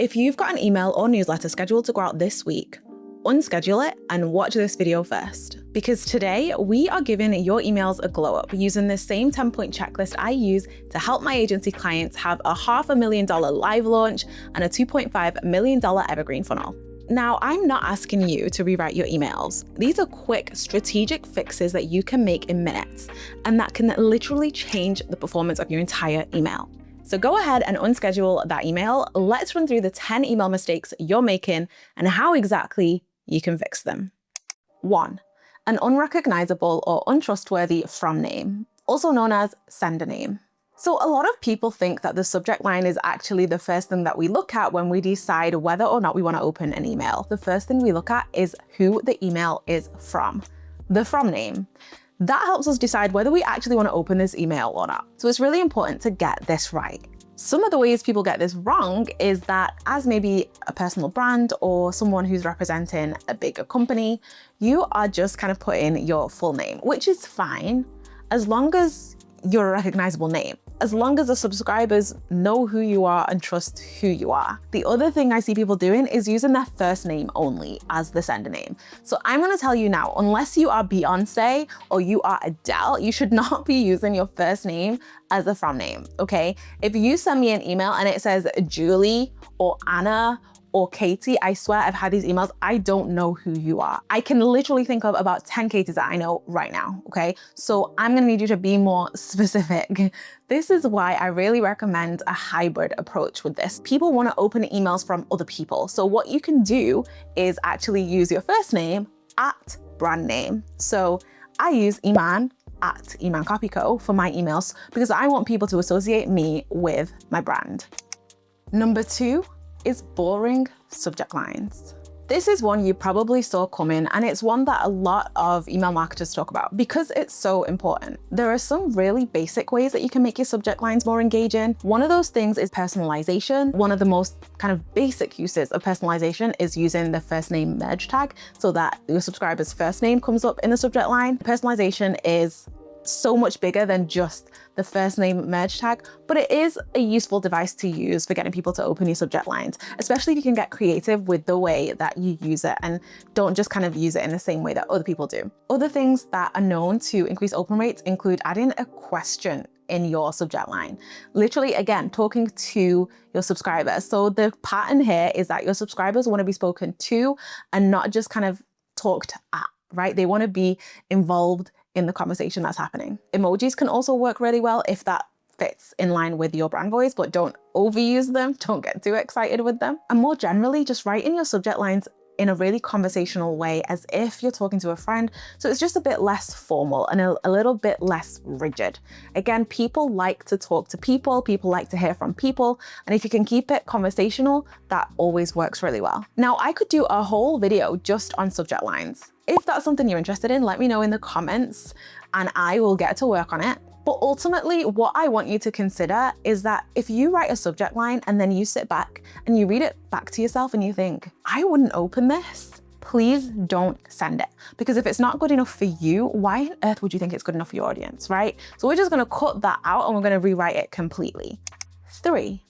If you've got an email or newsletter scheduled to go out this week, unschedule it and watch this video first. Because today we are giving your emails a glow up using the same 10-point checklist I use to help my agency clients have a $500,000 live launch and a $2.5 million evergreen funnel. Now, I'm not asking you to rewrite your emails. These are quick, strategic fixes that you can make in minutes, and that can literally change the performance of your entire email. So go ahead and unschedule that email. Let's run through the 10 email mistakes you're making and how exactly you can fix them. 1. An unrecognizable or untrustworthy from name, also known as sender name. So a lot of people think that the subject line is actually the first thing that we look at when we decide whether or not we want to open an email. The first thing we look at is who the email is from, the from name. That helps us decide whether we actually want to open this email or not. So it's really important to get this right. Some of the ways people get this wrong is that as maybe a personal brand or someone who's representing a bigger company, you are just kind of putting your full name, which is fine as long as you're a recognizable name, as long as the subscribers know who you are and trust who you are. The other thing I see people doing is using their first name only as the sender name. So I'm gonna tell you now, unless you are Beyonce or you are Adele, you should not be using your first name as a from name, okay? If you send me an email and it says Julie or Anna or Katie, I swear I've had these emails, I don't know who you are. I can literally think of about 10 Katies that I know right now, okay? So I'm gonna need you to be more specific. This is why I really recommend a hybrid approach with this. People wanna open emails from other people. So what you can do is actually use your first name at brand name. So I use Iman at Iman Copy Co for my emails because I want people to associate me with my brand. Number 2, is boring subject lines. This is one you probably saw coming, and it's one that a lot of email marketers talk about because it's so important. There are some really basic ways that you can make your subject lines more engaging. One of those things is personalization. One of the most kind of basic uses of personalization is using the first name merge tag so that your subscriber's first name comes up in the subject line. Personalization is so much bigger than just the first name merge tag, but it is a useful device to use for getting people to open your subject lines, especially if you can get creative with the way that you use it and don't just kind of use it in the same way that other people do. Other things that are known to increase open rates include adding a question in your subject line. Literally, again, talking to your subscribers. So the pattern here is that your subscribers want to be spoken to and not just kind of talked at, right? They want to be involved in the conversation that's happening. Emojis can also work really well if that fits in line with your brand voice, but don't overuse them. Don't get too excited with them. And more generally, just write in your subject lines in a really conversational way as if you're talking to a friend. So it's just a bit less formal and a little bit less rigid. Again, people like to talk to people. People like to hear from people. And if you can keep it conversational, that always works really well. Now, I could do a whole video just on subject lines. If that's something you're interested in, let me know in the comments and I will get to work on it. But ultimately, what I want you to consider is that if you write a subject line and then you sit back and you read it back to yourself and you think, I wouldn't open this, please don't send it. Because if it's not good enough for you, why on earth would you think it's good enough for your audience, right? So we're just gonna cut that out and we're gonna rewrite it completely. 3,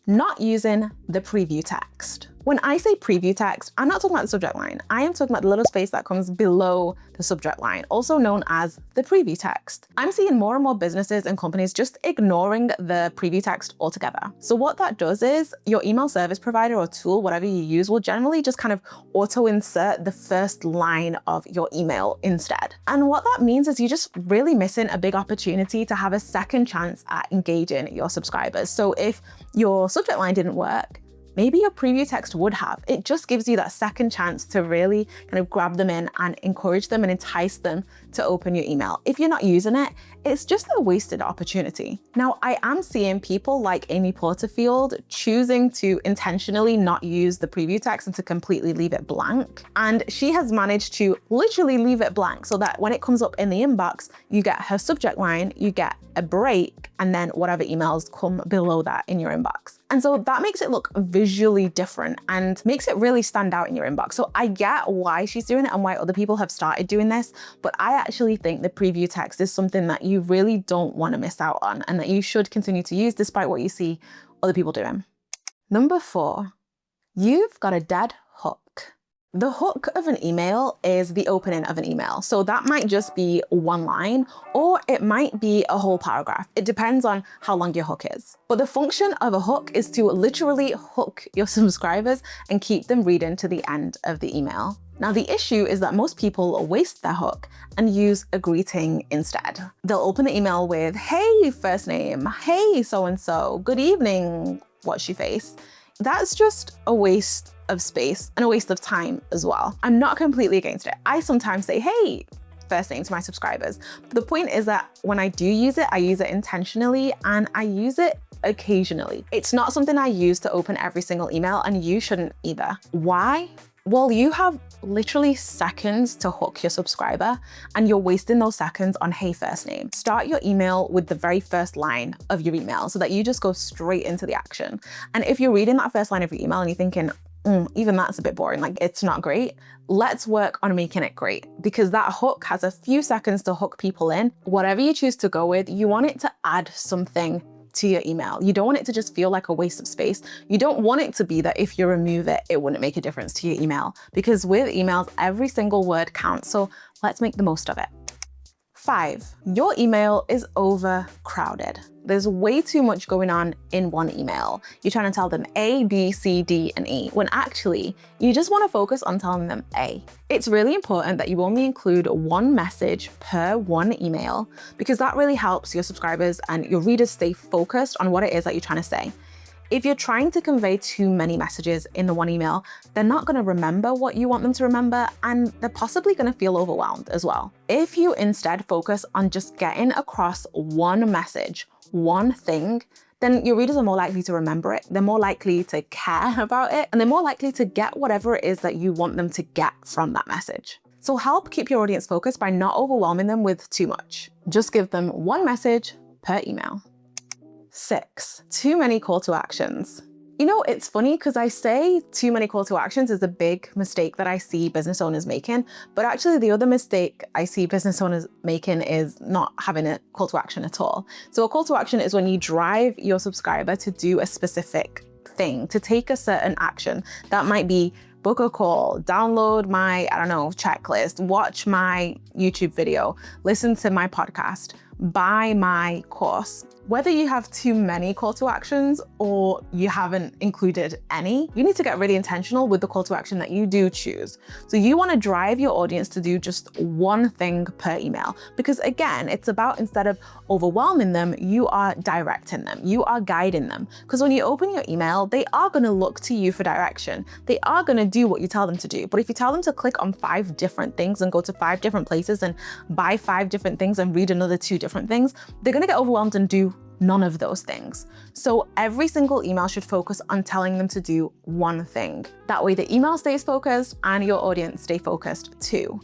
not using the preview text. When I say preview text, I'm not talking about the subject line. I am talking about the little space that comes below the subject line, also known as the preview text. I'm seeing more and more businesses and companies just ignoring the preview text altogether. So what that does is your email service provider or tool, whatever you use, will generally just kind of auto insert the first line of your email instead. And what that means is you're just really missing a big opportunity to have a second chance at engaging your subscribers. So if your subject line didn't work, maybe your preview text would have. It just gives you that second chance to really kind of grab them in and encourage them and entice them to open your email. If you're not using it, it's just a wasted opportunity. Now, I am seeing people like Amy Porterfield choosing to intentionally not use the preview text and to completely leave it blank. And she has managed to literally leave it blank so that when it comes up in the inbox, you get her subject line, you get a break, and then whatever emails come below that in your inbox. And so that makes it look visually different and makes it really stand out in your inbox. So I get why she's doing it and why other people have started doing this, but I actually think the preview text is something that you really don't want to miss out on and that you should continue to use despite what you see other people doing. Number 4, You've got a dead hook. The hook of an email is the opening of an email. So that might just be one line, or it might be a whole paragraph. It depends on how long your hook is. But the function of a hook is to literally hook your subscribers and keep them reading to the end of the email. Now, the issue is that most people waste their hook and use a greeting instead. They'll open the email with, "Hey, first name. Hey, so-and-so. Good evening, what's your face?" That's just a waste of space and a waste of time as well. I'm not completely against it. I sometimes say, "Hey, first name" to my subscribers. But the point is that when I do use it, I use it intentionally and I use it occasionally. It's not something I use to open every single email, and you shouldn't either. Why? Well, you have literally seconds to hook your subscriber and you're wasting those seconds on "Hey, first name." Start your email with the very first line of your email so that you just go straight into the action. And if you're reading that first line of your email and you're thinking, even that's a bit boring, like it's not great, let's work on making it great, because that hook has a few seconds to hook people in. Whatever you choose to go with, you want it to add something to your email. You don't want it to just feel like a waste of space. You don't want it to be that if you remove it, it wouldn't make a difference to your email, because with emails, every single word counts. So let's make the most of it. 5, your email is overcrowded. There's way too much going on in one email. You're trying to tell them A, B, C, D, and E, when actually you just want to focus on telling them A. It's really important that you only include one message per one email, because that really helps your subscribers and your readers stay focused on what it is that you're trying to say. If you're trying to convey too many messages in the one email, they're not going to remember what you want them to remember, and they're possibly going to feel overwhelmed as well. If you instead focus on just getting across one message, one thing, then your readers are more likely to remember it, they're more likely to care about it, and they're more likely to get whatever it is that you want them to get from that message. So help keep your audience focused by not overwhelming them with too much. Just give them one message per email. 6, too many call to actions. You know, it's funny because I say too many call to actions is a big mistake that I see business owners making, but actually the other mistake I see business owners making is not having a call to action at all. So a call to action is when you drive your subscriber to do a specific thing, to take a certain action. That might be book a call, download my, checklist, watch my YouTube video, listen to my podcast, buy my course. Whether you have too many call to actions or you haven't included any, you need to get really intentional with the call to action that you do choose. So you want to drive your audience to do just one thing per email, because again, it's about, instead of overwhelming them, you are directing them, you are guiding them. Because when you open your email, they are going to look to you for direction. They are going to do what you tell them to do. But if you tell them to click on 5 different things and go to 5 different places and buy 5 different things and read another 2 different things, they're going to get overwhelmed and do none of those things. So every single email should focus on telling them to do one thing. That way the email stays focused and your audience stay focused too.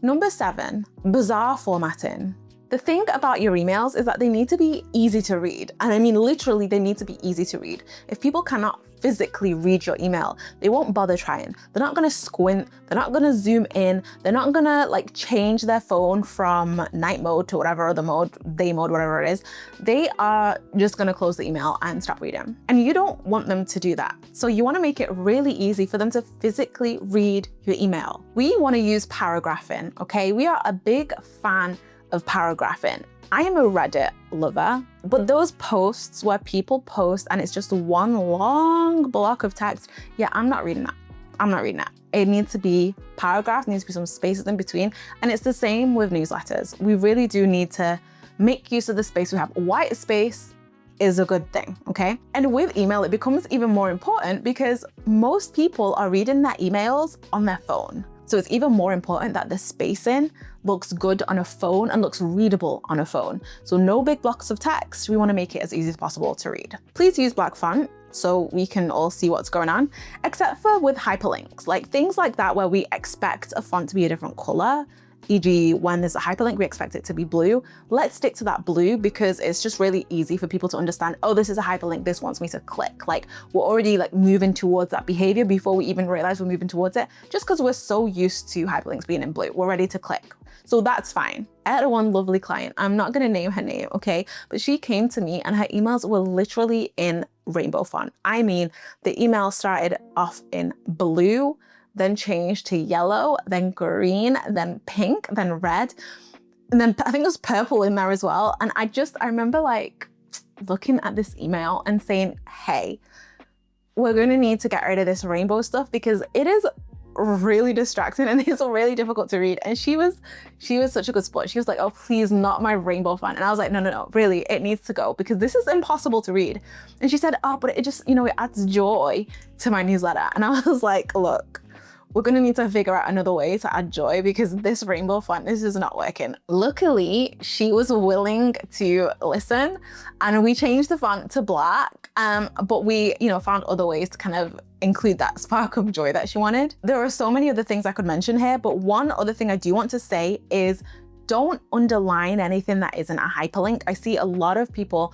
Number 7, bizarre formatting. The thing about your emails is that they need to be easy to read. And I mean, literally, they need to be easy to read. If people cannot physically read your email, they won't bother trying. They're not gonna squint, they're not gonna zoom in, they're not gonna change their phone from night mode to whatever other mode, day mode, whatever it is. They are just gonna close the email and stop reading. And you don't want them to do that. So you wanna make it really easy for them to physically read your email. We wanna use paragraphing, okay? We are a big fan of paragraphing. I am a Reddit lover, but those posts where people post and it's just one long block of text, yeah, I'm not reading that. I'm not reading that. It needs to be paragraph, needs to be some spaces in between. And it's the same with newsletters. We really do need to make use of the space we have. White space is a good thing, okay? And with email, it becomes even more important because most people are reading their emails on their phone. So it's even more important that the spacing looks good on a phone and looks readable on a phone. So no big blocks of text. We want to make it as easy as possible to read. Please use black font so we can all see what's going on, except for with hyperlinks, like things like that where we expect a font to be a different color. E.g., when there's a hyperlink, we expect it to be blue. Let's stick to that blue because it's just really easy for people to understand, oh, this is a hyperlink, this wants me to click. Like we're already moving towards that behavior before we even realize we're moving towards it, just because we're so used to hyperlinks being in blue. We're ready to click. So that's fine. I had one lovely client, I'm not gonna name her name, okay? But she came to me and her emails were literally in rainbow font. I mean, the email started off in blue, then changed to yellow, then green, then pink, then red. And then I think there's purple in there as well. And I remember like looking at this email and saying, hey, we're going to need to get rid of this rainbow stuff because it is really distracting and it's really difficult to read. And she was such a good sport. She was like, oh, please, not my rainbow font. And I was like, no, really, it needs to go because this is impossible to read. And she said, oh, but it just, it adds joy to my newsletter. And I was like, look, we're going to need to figure out another way to add joy because this rainbow font, this is not working. Luckily, she was willing to listen and we changed the font to black. But we, found other ways to kind of include that spark of joy that she wanted. There are so many other things I could mention here, but one other thing I do want to say is don't underline anything that isn't a hyperlink. I see a lot of people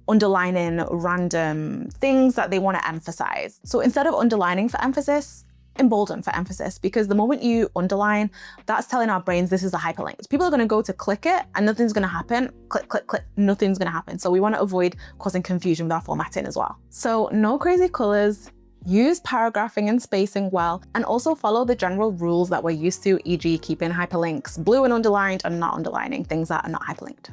underlining random things that they want to emphasize. So instead of underlining for emphasis, embolden for emphasis, because the moment you underline, that's telling our brains this is a hyperlink. People are going to go to click it and nothing's going to happen. Click, click, click, nothing's going to happen. So we want to avoid causing confusion with our formatting as well. So no crazy colors, use paragraphing and spacing well, and also follow the general rules that we're used to, e.g. keeping hyperlinks blue and underlined and not underlining things that are not hyperlinked.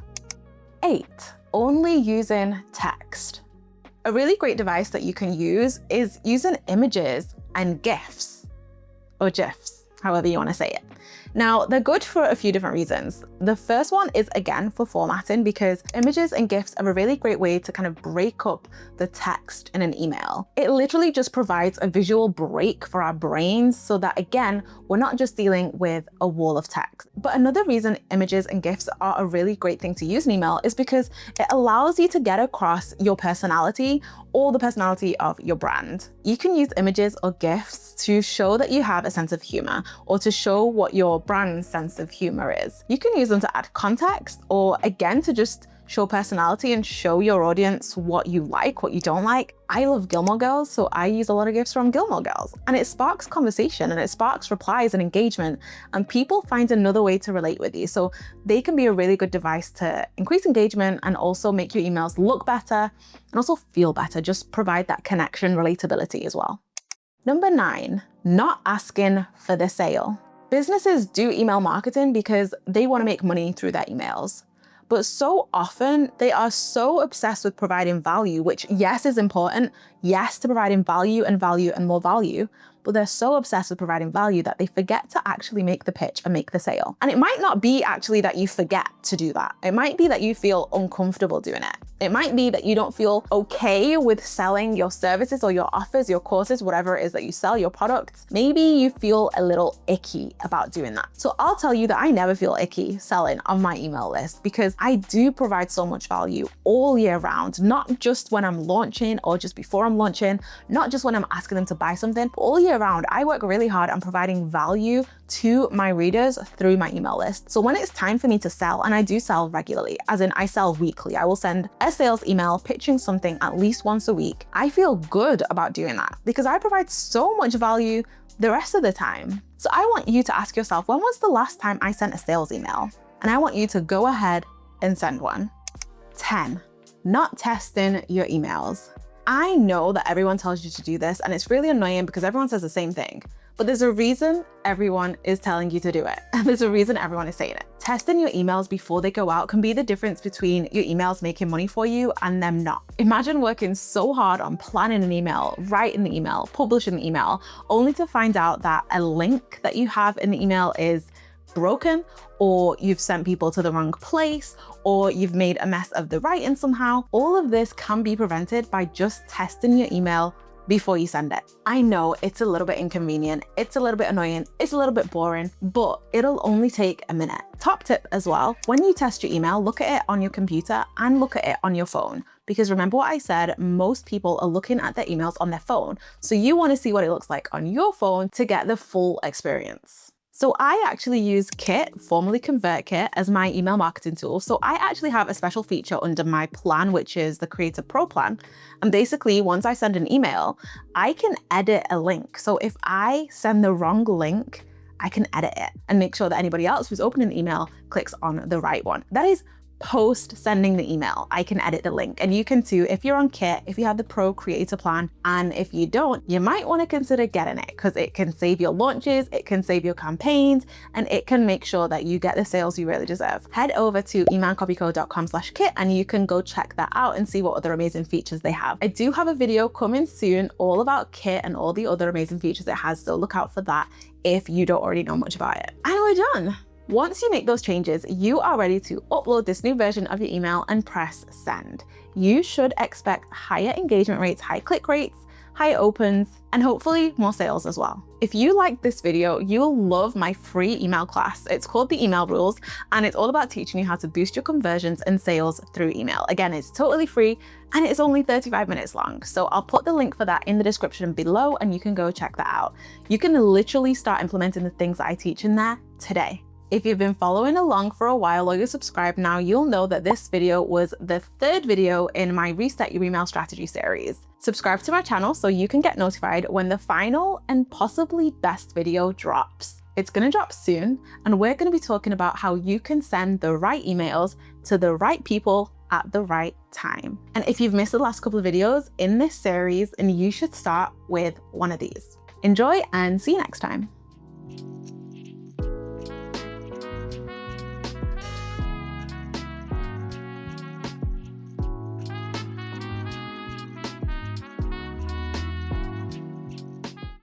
8, only using text. A really great device that you can use is using images and GIFs or GIFs, however you want to say it. Now, they're good for a few different reasons. The first one is, again, for formatting, because images and GIFs are a really great way to kind of break up the text in an email. It literally just provides a visual break for our brains so that, again, we're not just dealing with a wall of text. But another reason images and GIFs are a really great thing to use in email is because it allows you to get across your personality or the personality of your brand. You can use images or GIFs to show that you have a sense of humor or to show what your brand's sense of humor is. You can use them to add context or, again, to just show personality and show your audience what you like, what you don't like. I love Gilmore Girls, so I use a lot of GIFs from Gilmore Girls, and it sparks conversation and it sparks replies and engagement, and people find another way to relate with you. So they can be a really good device to increase engagement and also make your emails look better and also feel better. Just provide that connection, relatability as well. Number 9, not asking for the sale. Businesses do email marketing because they want to make money through their emails. But so often they are so obsessed with providing value, which yes is important, yes to providing value and more value, but they're so obsessed with providing value that they forget to actually make the pitch and make the sale. And it might not be actually that you forget to do that. It might be that you feel uncomfortable doing it. It might be that you don't feel okay with selling your services or your offers, your courses, whatever it is that you sell, your products. Maybe you feel a little icky about doing that. So I'll tell you that I never feel icky selling on my email list because I do provide so much value all year round, not just when I'm launching or just before I'm launching, not just when I'm asking them to buy something, but all year round. I work really hard on providing value to my readers through my email list. So when it's time for me to sell, and I do sell regularly, as in I sell weekly, I will send a sales email pitching something at least once a week. I feel good about doing that because I provide so much value the rest of the time. So I want you to ask yourself, when was the last time I sent a sales email? And I want you to go ahead and send one. 10, not testing your emails. I know that everyone tells you to do this and it's really annoying because everyone says the same thing, but there's a reason everyone is telling you to do it. And there's a reason everyone is saying it. Testing your emails before they go out can be the difference between your emails making money for you and them not. Imagine working so hard on planning an email, writing the email, publishing the email, only to find out that a link that you have in the email is broken, or you've sent people to the wrong place, or you've made a mess of the writing somehow. All of this can be prevented by just testing your email before you send it. I know it's a little bit inconvenient, it's a little bit annoying, it's a little bit boring, but it'll only take a minute. Top tip as well, when you test your email, look at it on your computer and look at it on your phone. Because remember what I said, most people are looking at their emails on their phone. So you want to see what it looks like on your phone to get the full experience. So I actually use Kit, formerly ConvertKit, as my email marketing tool. So I actually have a special feature under my plan, which is the Creator Pro plan. And basically, once I send an email, I can edit a link. So if I send the wrong link, I can edit it and make sure that anybody else who's opening the email clicks on the right one. That is post sending the email, I can edit the link. And you can too if you're on Kit, if you have the Pro Creator Plan. And if you don't, you might want to consider getting it because it can save your launches, it can save your campaigns, and it can make sure that you get the sales you really deserve. Head over to emailcopycode.com/kit and you can go check that out and see what other amazing features they have. I do have a video coming soon all about Kit and all the other amazing features it has, so look out for that if you don't already know much about it. And we're done. Once you make those changes, you are ready to upload this new version of your email and press send. You should expect higher engagement rates, high click rates, high opens, and hopefully more sales as well. If you like this video, you'll love my free email class. It's called The Email Rules, and it's all about teaching you how to boost your conversions and sales through email. Again, it's totally free and it's only 35 minutes long. So I'll put the link for that in the description below and you can go check that out. You can literally start implementing the things that I teach in there today. If you've been following along for a while or you're subscribed now, you'll know that this video was the third video in my Reset Your Email Strategy series. Subscribe to my channel so you can get notified when the final and possibly best video drops. It's gonna drop soon, and we're gonna be talking about how you can send the right emails to the right people at the right time. And if you've missed the last couple of videos in this series, and you should start with one of these. Enjoy and see you next time.